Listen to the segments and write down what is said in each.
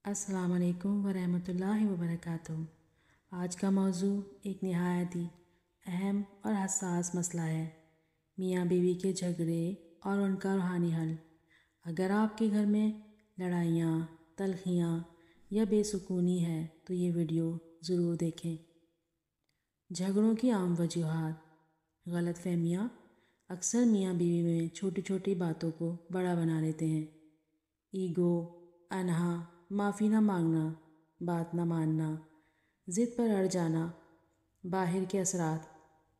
अस्सलाम वालेकुम वरहमतुल्लाहि वबरकातुहू। आज का मौजू एक नहायत ही अहम और हसास मसला है, मियाँ बीवी के झगड़े और उनका रूहानी हल। अगर आपके घर में लड़ाइयाँ, तलखियाँ या बेसुकूनी है तो ये वीडियो ज़रूर देखें। झगड़ों की आम वजूहात। गलतफहमियाँ। अक्सर मियाँ बीवी में छोटी छोटी बातों को बड़ा बना लेते हैं। ईगो, अनहा, माफ़ी ना मांगना, बात ना मानना, ज़िद पर अड़ जाना। बाहर के असरात।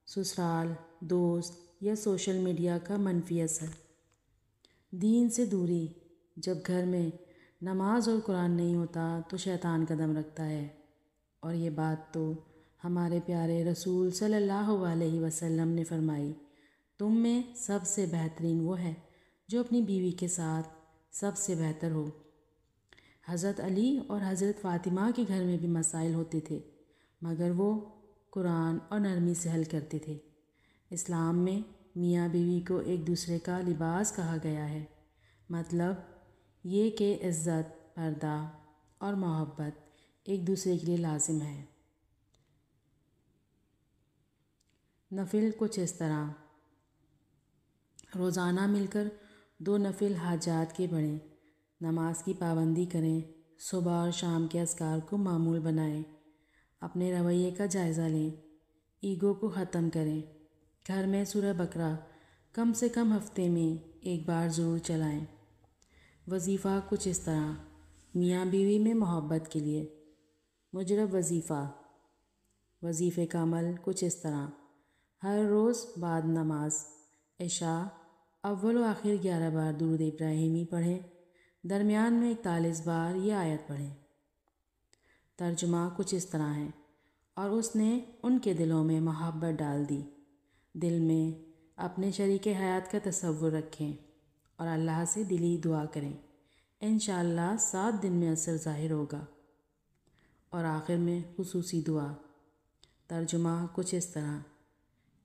ससुराल, दोस्त या सोशल मीडिया का मनफी असर। दीन से दूरी। जब घर में नमाज और कुरान नहीं होता तो शैतान कदम रखता है। और ये बात तो हमारे प्यारे रसूल सल्लल्लाहु अलैहि वसल्लम ने फरमाई, तुम में सबसे बेहतरीन वो है जो अपनी बीवी के साथ सबसे बेहतर हो। हज़रत अली और हज़रत फ़ातिमा के घर में भी मसाइल होते थे, मगर वो कुरान और नरमी से हल करते थे। इस्लाम में मियाँ बीवी को एक दूसरे का लिबास कहा गया है, मतलब ये कि इज़्ज़त, पर्दा और मोहब्बत एक दूसरे के लिए लाजिम है। नफिल कुछ इस तरह। रोज़ाना मिलकर 2 नफिल हाजात के पढ़ें। नमाज की पाबंदी करें। सुबह और शाम के अज़कार को मामूल बनाएं। अपने रवैये का जायज़ा लें। ईगो को ख़त्म करें। घर में सूरह बकरा कम से कम हफ्ते में एक बार ज़रूर चलाएं। वजीफ़ा कुछ इस तरह। मियाँ बीवी में मोहब्बत के लिए मुजरब वजीफ़ा। वजीफ़े का अमल कुछ इस तरह। हर रोज़ बाद नमाज इशा अव्वल व आखिर 11 बार दुरूद इब्राहिमी पढ़ें। दरमियान में 41 बार ये आयत पढ़ें। तर्जुमा कुछ इस तरह है, और उसने उनके दिलों में मोहब्बत डाल दी। दिल में अपने शरीके हयात का तसव्वुर रखें और अल्लाह से दिली दुआ करें। इंशाअल्लाह 7 दिन में असर ज़ाहिर होगा। और आखिर में खुसूसी दुआ। तर्जुमा कुछ इस तरह,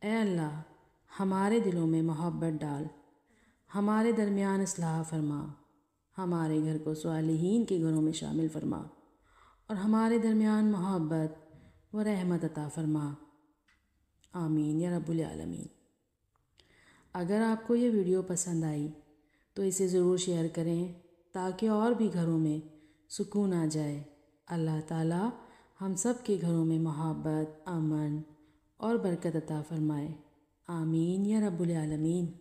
ए अल्लाह, हमारे दिलों में मोहब्बत डाल, हमारे दरमियान इस्लाह फरमा, हमारे घर को स्वालिहीन के घरों में शामिल फरमा और हमारे दरमियान मोहब्बत व रहमत अता फरमा। आमीन या रब्बुल आलमीन। अगर आपको ये वीडियो पसंद आई तो इसे ज़रूर शेयर करें ताकि और भी घरों में सुकून आ जाए। अल्लाह ताला हम सब के घरों में मोहब्बत, अमन और बरकत अता फरमाए। आमीन या रब्बुल आलमीन।